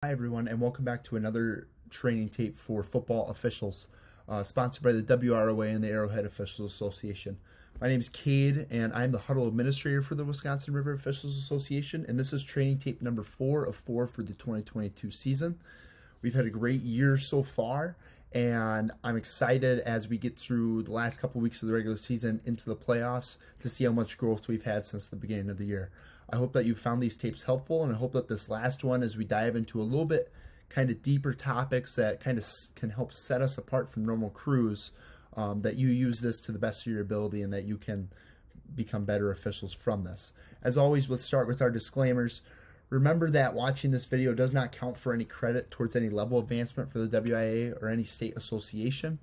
Hi everyone, and welcome back to another training tape for football officials, sponsored by the WROA and the Arrowhead Officials Association. My name is Cade, and I'm the huddle administrator for the Wisconsin River Officials Association, and this is training tape number 4 of 4 for the 2022 season. We've had a great year so far, and I'm excited as we get through the last couple weeks of the regular season into the playoffs to see how much growth we've had since the beginning of the year. I hope that you found these tapes helpful, and I hope that this last one, as we dive into a little bit kind of deeper topics that kind of can help set us apart from normal crews, that you use this to the best of your ability and that you can become better officials from this. As always, let's start with our disclaimers. Remember that watching this video does not count for any credit towards any level advancement for the WIAA or any state association.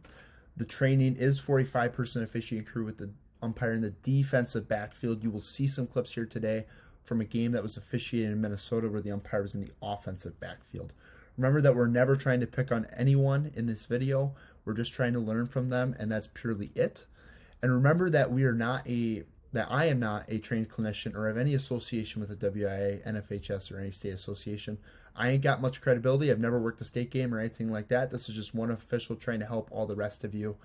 The training is for a 5-person officiating crew with the umpire in the defensive backfield. You will see some clips here today from a game that was officiated in Minnesota where the umpire was in the offensive backfield. Remember that we're never trying to pick on anyone in this video. We're just trying to learn from them, and that's purely it. And remember that I am not a trained clinician or have any association with the WIAA, NFHS, or any state association. I ain't got much credibility. I've never worked a state game or anything like that. This is just one official trying to help all the rest of you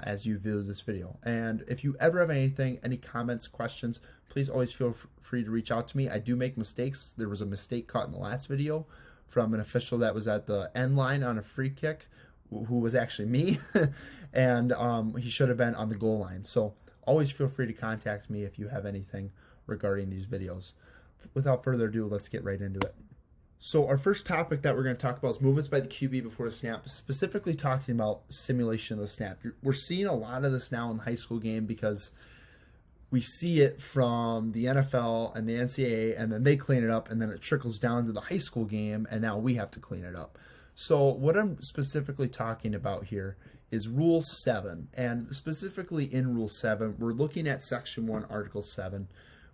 as you view this video. And if you ever have anything, any comments, questions, please always feel free to reach out to me. I do make mistakes. There was a mistake caught in the last video from an official that was at the end line on a free kick, who was actually me, and he should have been on the goal line. So always feel free to contact me if you have anything regarding these videos. Without further ado, let's get right into it. So our first topic that we're going to talk about is movements by the QB before the snap, specifically talking about simulation of the snap. We're seeing a lot of this now in the high school game because we see it from the NFL and the NCAA, and then they clean it up, and then it trickles down to the high school game, and now we have to clean it up. So what I'm specifically talking about here is Rule 7, and specifically in Rule 7, we're looking at Section 1, Article 7,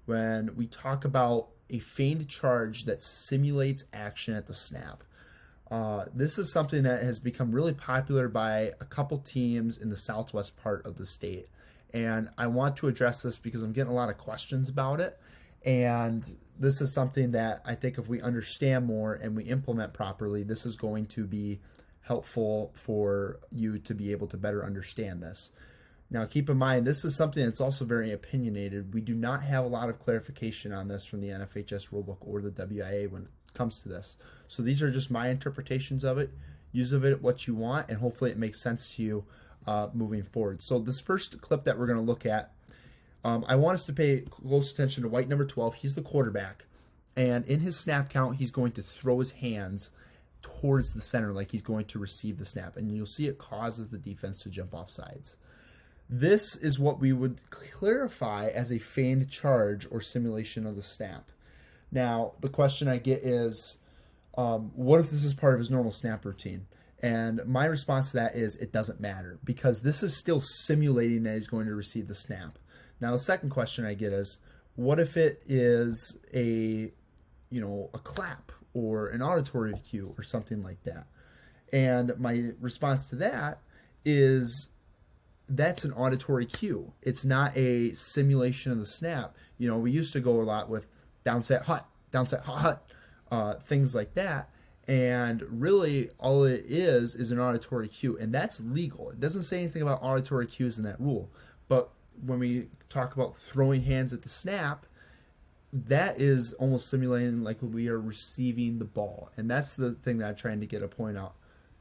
when we talk about a feigned charge that simulates action at the snap. This is something that has become really popular by a couple teams in the southwest part of the state. And I want to address this because I'm getting a lot of questions about it. And this is something that I think if we understand more and we implement properly, this is going to be helpful for you to be able to better understand this. Now, keep in mind, this is something that's also very opinionated. We do not have a lot of clarification on this from the NFHS rulebook or the WIAA when it comes to this. So these are just my interpretations of it. Use of it what you want, and hopefully it makes sense to you moving forward. So this first clip that we're going to look at, I want us to pay close attention to white number 12. He's the quarterback, and in his snap count, he's going to throw his hands towards the center like he's going to receive the snap, and you'll see it causes the defense to jump off sides. This is what we would clarify as a feigned charge or simulation of the snap. Now, the question I get is, what if this is part of his normal snap routine? And my response to that is it doesn't matter, because this is still simulating that he's going to receive the snap. Now, the second question I get is, what if it is a clap or an auditory cue or something like that? And my response to that is, that's an auditory cue. It's not a simulation of the snap. We used to go a lot with downset hut, things like that. And really all it is an auditory cue, and that's legal. It doesn't say anything about auditory cues in that rule. But when we talk about throwing hands at the snap, that is almost simulating like we are receiving the ball. And that's the thing that I'm trying to get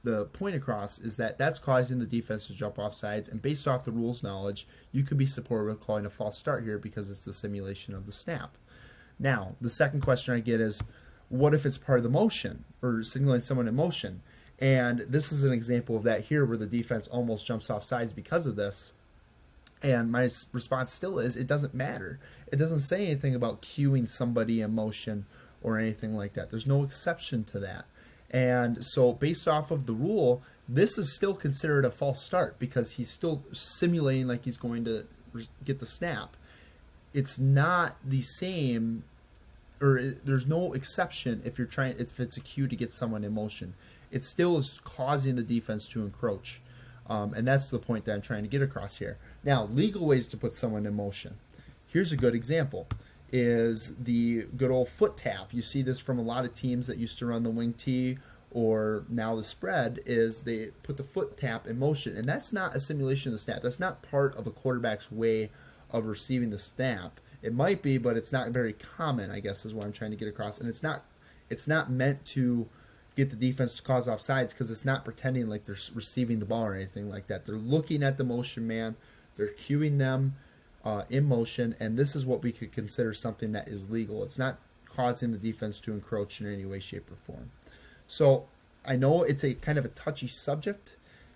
the point across, is that that's causing the defense to jump off sides, and based off the rules knowledge, you could be supported with calling a false start here because it's the simulation of the snap. Now, the second question I get is, what if it's part of the motion or signaling someone in motion? And this is an example of that here where the defense almost jumps off sides because of this. And my response still is, it doesn't matter. It doesn't say anything about cueing somebody in motion or anything like that. There's no exception to that. And so based off of the rule, this is still considered a false start because he's still simulating like he's going to get the snap. It's not the same, or there's no exception if it's a cue to get someone in motion. It still is causing the defense to encroach. And that's the point that I'm trying to get across here. Now, legal ways to put someone in motion. Here's a good example. is the good old foot tap. You see this from a lot of teams that used to run the wing tee or now the spread, is they put the foot tap in motion. And that's not a simulation of the snap. That's not part of a quarterback's way of receiving the snap. It might be, but it's not very common, I guess, is what I'm trying to get across. And it's not meant to get the defense to cause offsides, because it's not pretending like they're receiving the ball or anything like that. They're looking at the motion man. They're cueing them in motion, and this is what we could consider something that is legal. It's not causing the defense to encroach in any way, shape, or form. So I know it's a kind of a touchy subject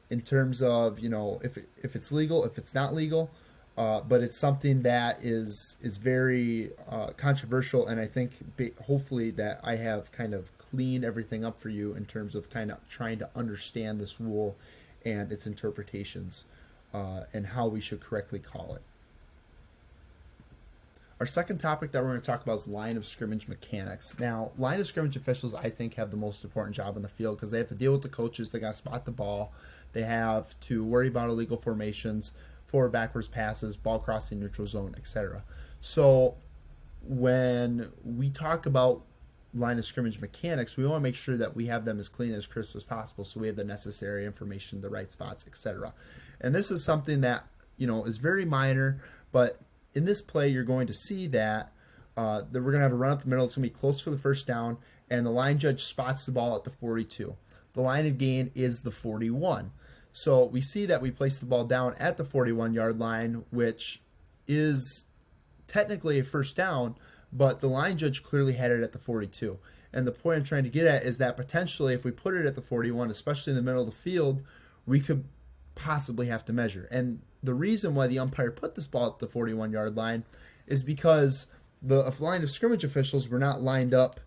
in terms of, if it's legal, if it's not legal, but it's something that is very controversial, and I think hopefully that I have kind of cleaned everything up for you in terms of kind of trying to understand this rule and its interpretations and how we should correctly call it. Our second topic that we're going to talk about is line of scrimmage mechanics. Now, line of scrimmage officials, I think, have the most important job on the field, because they have to deal with the coaches. They got to spot the ball. They have to worry about illegal formations, forward, backwards passes, ball crossing neutral zone, etc. So when we talk about line of scrimmage mechanics, we want to make sure that we have them as clean, as crisp as possible, so we have the necessary information, the right spots, etc. And this is something that is very minor, but in this play, you're going to see that we're going to have a run up the middle. It's going to be close for the first down, and the line judge spots the ball at the 42. The line of gain is the 41. So we see that we place the ball down at the 41-yard line, which is technically a first down, but the line judge clearly had it at the 42. And the point I'm trying to get at is that potentially if we put it at the 41, especially in the middle of the field, we could possibly have to measure. And the reason why the umpire put this ball at the 41-yard line is because the line of scrimmage officials were not lined up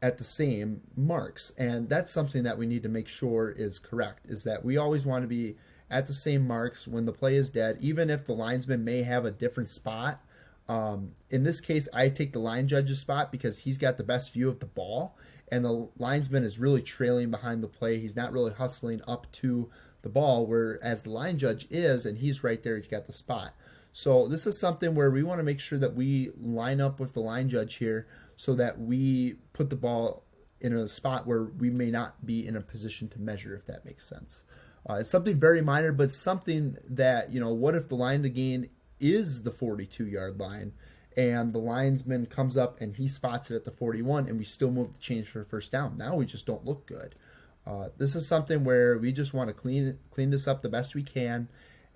at the same marks. And that's something that we need to make sure is correct, is that we always want to be at the same marks when the play is dead, even if the linesman may have a different spot. In this case, I take the line judge's spot because he's got the best view of the ball, and the linesman is really trailing behind the play. He's not really hustling up to the ball, whereas the line judge is, and he's right there. He's got the spot. So this is something where we want to make sure that we line up with the line judge here so that we put the ball in a spot where we may not be in a position to measure, if that makes sense. It's something very minor, but something that, what if the line to gain is the 42-yard line and the linesman comes up and he spots it at the 41 and we still move the change for a first down? Now we just don't look good. This is something where we just want to clean this up the best we can,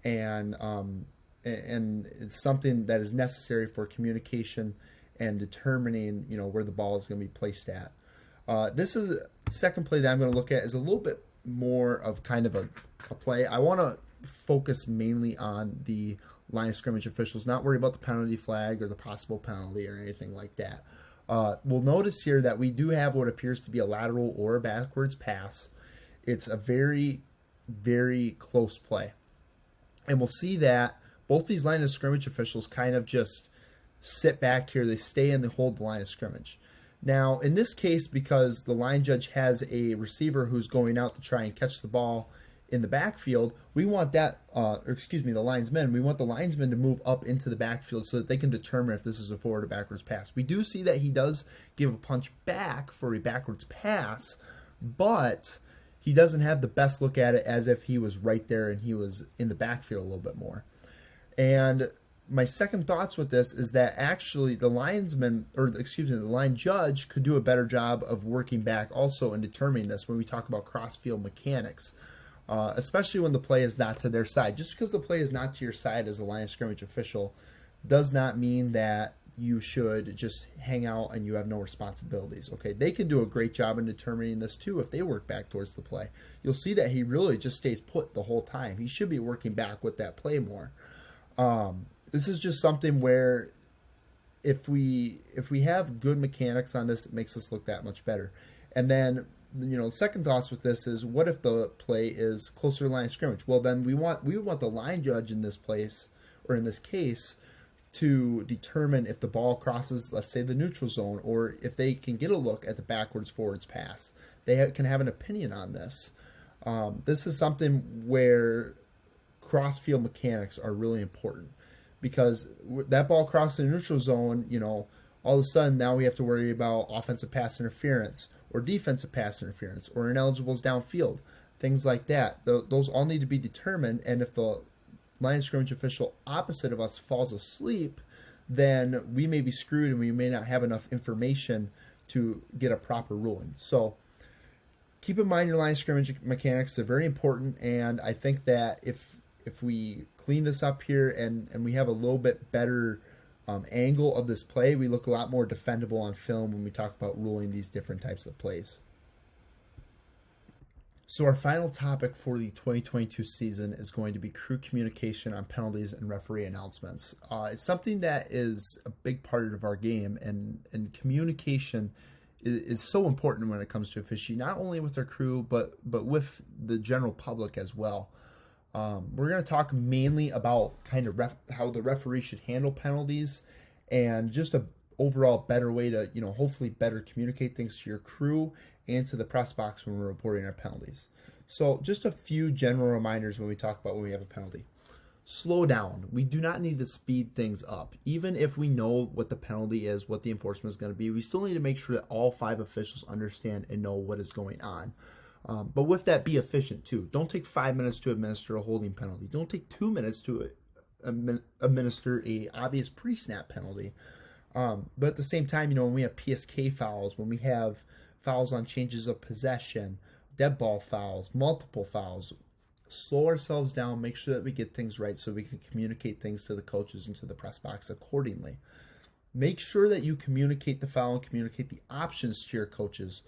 and it's something that is necessary for communication and determining where the ball is going to be placed at. This is the second play that I'm going to look at is a little bit more of kind of a play. I want to focus mainly on the line of scrimmage officials, not worry about the penalty flag or the possible penalty or anything like that. We'll notice here that we do have what appears to be a lateral or a backwards pass. It's a very, very close play. And we'll see that both these line of scrimmage officials kind of just sit back here. They stay and they hold the line of scrimmage. Now, in this case, because the line judge has a receiver who's going out to try and catch the ball in the backfield, we want the linesmen. We want the linesmen to move up into the backfield so that they can determine if this is a forward or backwards pass. We do see that he does give a punch back for a backwards pass, but he doesn't have the best look at it as if he was right there and he was in the backfield a little bit more. And my second thoughts with this is that actually the line judge could do a better job of working back also and determining this when we talk about cross-field mechanics. Especially when the play is not to their side. Just because the play is not to your side as a line of scrimmage official does not mean that you should just hang out and you have no responsibilities. Okay, they can do a great job in determining this too if they work back towards the play. You'll see that he really just stays put the whole time. He should be working back with that play more. This is just something where if we have good mechanics on this, it makes us look that much better. And then second thoughts with this is, what if the play is closer to the line of scrimmage? Well, then we want the line judge in this place, or in this case, to determine if the ball crosses, let's say, the neutral zone, or if they can get a look at the backwards forwards pass. They can have an opinion on this. This is something where cross-field mechanics are really important, because that ball crossed the neutral zone, all of a sudden now we have to worry about offensive pass interference or defensive pass interference or ineligibles downfield, things like that. Those all need to be determined, and if the line of scrimmage official opposite of us falls asleep, then we may be screwed and we may not have enough information to get a proper ruling. So keep in mind your line of scrimmage mechanics. They're very important, and I think that if we clean this up here and we have a little bit better angle of this play, we look a lot more defendable on film when we talk about ruling these different types of plays. So our final topic for the 2022 season is going to be crew communication on penalties and referee announcements. It's something that is a big part of our game, and communication is so important when it comes to officiating, not only with our crew, but with the general public as well. We're going to talk mainly about kind of how the referee should handle penalties, and just a overall better way to, hopefully better communicate things to your crew and to the press box when we're reporting our penalties. So just a few general reminders when we talk about when we have a penalty. Slow down. We do not need to speed things up. Even if we know what the penalty is, what the enforcement is going to be, we still need to make sure that all 5 officials understand and know what is going on. But with that, be efficient too. Don't take 5 minutes to administer a holding penalty. Don't take 2 minutes to administer a obvious pre-snap penalty. But at the same time, when we have PSK fouls, when we have fouls on changes of possession, dead ball fouls, multiple fouls, slow ourselves down, make sure that we get things right so we can communicate things to the coaches and to the press box accordingly. Make sure that you communicate the foul and communicate the options to your coaches.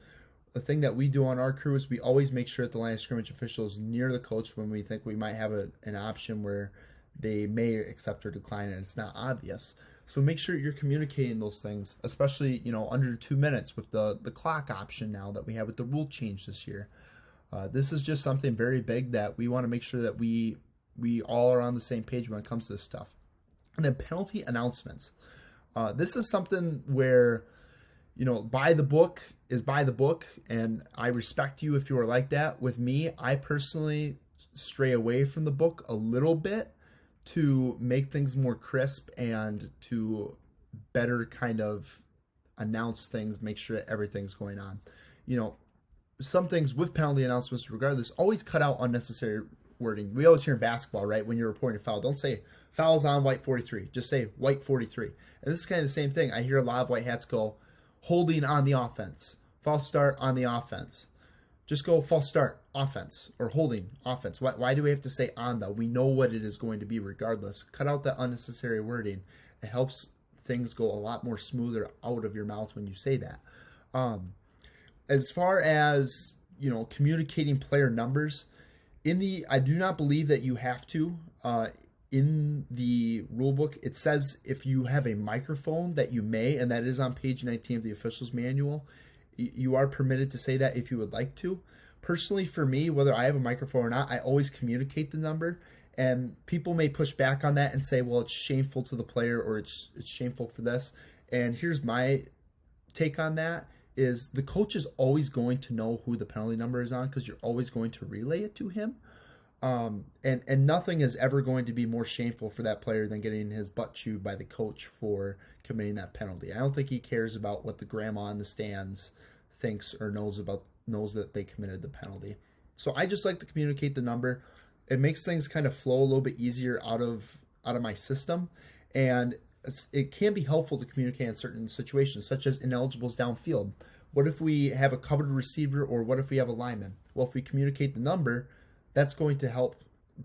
The thing that we do on our crew is we always make sure that the line of scrimmage official is near the coach when we think we might have an option where they may accept or decline and it's not obvious. So make sure you're communicating those things, especially, under 2 minutes with the clock option now that we have with the rule change this year. This is just something very big that we want to make sure that we all are on the same page when it comes to this stuff. And then penalty announcements. This is something where, by the book is by the book, and I respect you if you are like that. With me, I personally stray away from the book a little bit to make things more crisp and to better kind of announce things, make sure that everything's going on. Some things with penalty announcements, regardless, always cut out unnecessary wording. We always hear in basketball, right? When you're reporting a foul, don't say fouls on white 43. Just say white 43. And this is kind of the same thing. I hear a lot of white hats go holding on the offense, false start on the offense. Just go false start, offense, or holding, offense. Why do we have to say on, though? We know what it is going to be regardless. Cut out that unnecessary wording. It helps things go a lot more smoother out of your mouth when you say that. As far as, communicating player numbers, I do not believe that you have to. In the rule book, it says if you have a microphone that you may, and that is on page 19 of the officials manual. You are permitted to say that if you would like to. Personally, for me, whether I have a microphone or not, I always communicate the number. And people may push back on that and say, well, it's shameful to the player or it's shameful for this. And here's my take on that is the coach is always going to know who the penalty number is on because you're always going to relay it to him. And nothing is ever going to be more shameful for that player than getting his butt chewed by the coach for committing that penalty. I don't think he cares about what the grandma in the stands thinks or knows that they committed the penalty. So I just like to communicate the number. It makes things kind of flow a little bit easier out of my system, and it can be helpful to communicate in certain situations, such as ineligibles downfield. What if we have a covered receiver, or what if we have a lineman? Well, if we communicate the number, that's going to help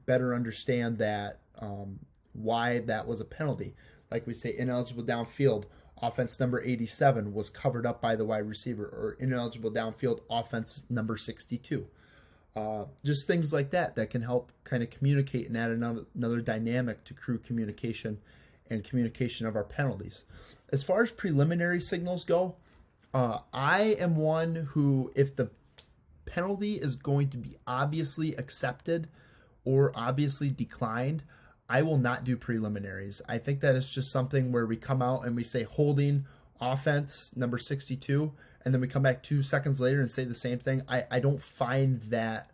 better understand that why that was a penalty. Like we say, ineligible downfield, offense number 87 was covered up by the wide receiver, or ineligible downfield, offense number 62. Just things like that can help kind of communicate and add another dynamic to crew communication and communication of our penalties. As far as preliminary signals go, I am one who, if the penalty is going to be obviously accepted or obviously declined, I will not do preliminaries. I think that is just something where we come out and we say holding offense number 62, and then we come back 2 seconds later and say the same thing. I don't find that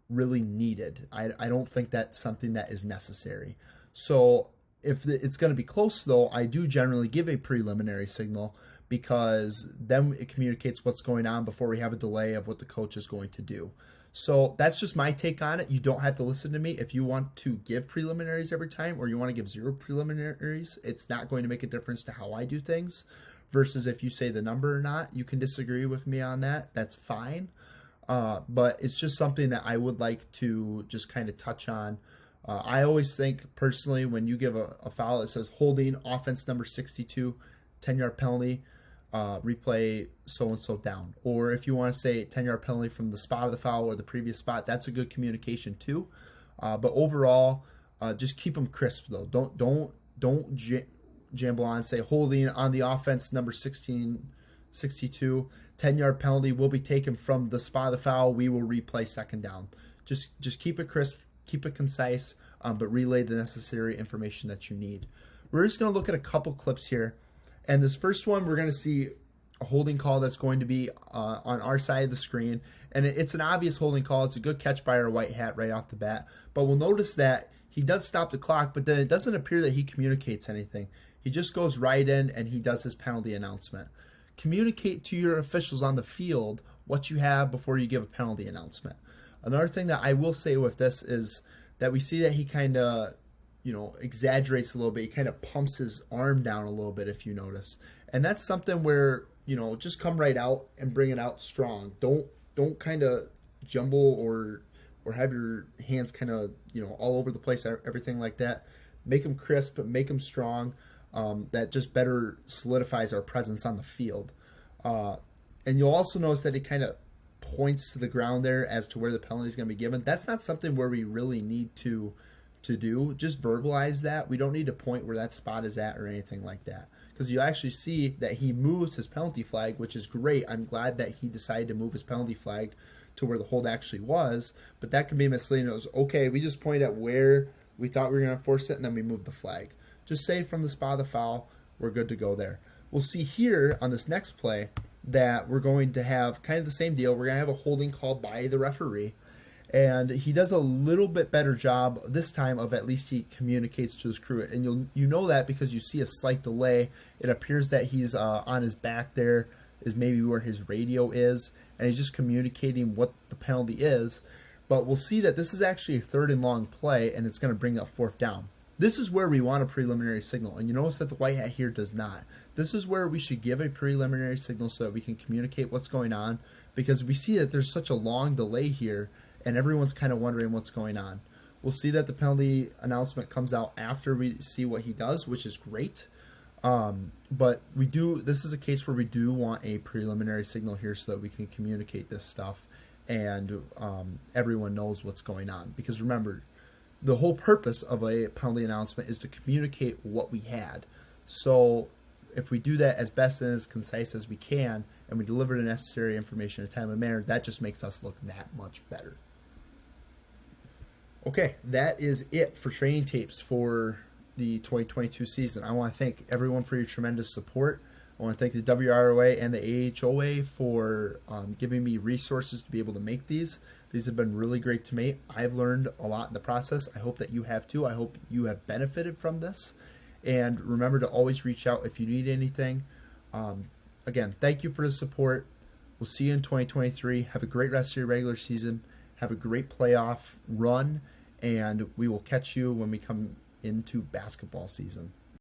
really needed. I don't think that's something that is necessary. So If it's going to be close, though, I do generally give a preliminary signal, because then it communicates what's going on before we have a delay of what the coach is going to do. So that's just my take on it. You don't have to listen to me. If you want to give preliminaries every time, or you want to give 0 preliminaries, it's not going to make a difference to how I do things. Versus if you say the number or not, you can disagree with me on that. That's fine. But it's just something that I would like to just kind of touch on. I always think personally, when you give a foul that says holding offense number 62, 10-yard penalty, replay so-and-so down. Or if you want to say 10-yard penalty from the spot of the foul or the previous spot, that's a good communication too. But overall, just keep them crisp though. Don't jamble on, say holding on the offense number 62, 10-yard penalty will be taken from the spot of the foul. We will replay second down. Just keep it crisp. Keep it concise, but relay the necessary information that you need. We're just going to look at a couple clips here. And this first one, we're going to see a holding call that's going to be on our side of the screen. And it's an obvious holding call. It's a good catch by our white hat right off the bat. But we'll notice that he does stop the clock, but then it doesn't appear that he communicates anything. He just goes right in and he does his penalty announcement. Communicate to your officials on the field what you have before you give a penalty announcement. Another thing that I will say with this is that we see that he kind of, exaggerates a little bit. He kind of pumps his arm down a little bit, if you notice. And that's something where, just come right out and bring it out strong. Don't kind of jumble or have your hands kind of, all over the place, everything like that. Make them crisp, make them strong. That just better solidifies our presence on the field. And you'll also notice that he kind of points to the ground there as to where the penalty is going to be given. That's not something where we really need to do. Just verbalize that. We don't need to point where that spot is at or anything like that, because you actually see that he moves his penalty flag, which is great. I'm glad that he decided to move his penalty flag to where the hold actually was, but that can be misleading. It was, okay, we just pointed at where we thought we were going to force it, and then we moved the flag. Just say from the spot of the foul, we're good to go there. We'll see here on this next play that we're going to have kind of the same deal. We're going to have a holding called by the referee, and he does a little bit better job this time of at least he communicates to his crew. And you know that because you see a slight delay. It appears that he's on his back there is maybe where his radio is, and he's just communicating what the penalty is. But we'll see that this is actually a 3rd and long play, and it's going to bring up 4th down. This is where we want a preliminary signal, and you notice that the white hat here does not. This is where we should give a preliminary signal so that we can communicate what's going on, because we see that there's such a long delay here, and everyone's kind of wondering what's going on. We'll see that the penalty announcement comes out after we see what he does, which is great. But this is a case where we do want a preliminary signal here so that we can communicate this stuff, and everyone knows what's going on. Because remember, the whole purpose of a penalty announcement is to communicate what we had. So if we do that as best and as concise as we can, and we deliver the necessary information in a timely manner, that just makes us look that much better. Okay, that is it for training tapes for the 2022 season. I want to thank everyone for your tremendous support. I want to thank the WROA and the AHOA for giving me resources to be able to make these. These have been really great to me. I've learned a lot in the process. I hope that you have too. I hope you have benefited from this. And remember to always reach out if you need anything. Again, thank you for the support. We'll see you in 2023. Have a great rest of your regular season. Have a great playoff run. And we will catch you when we come into basketball season.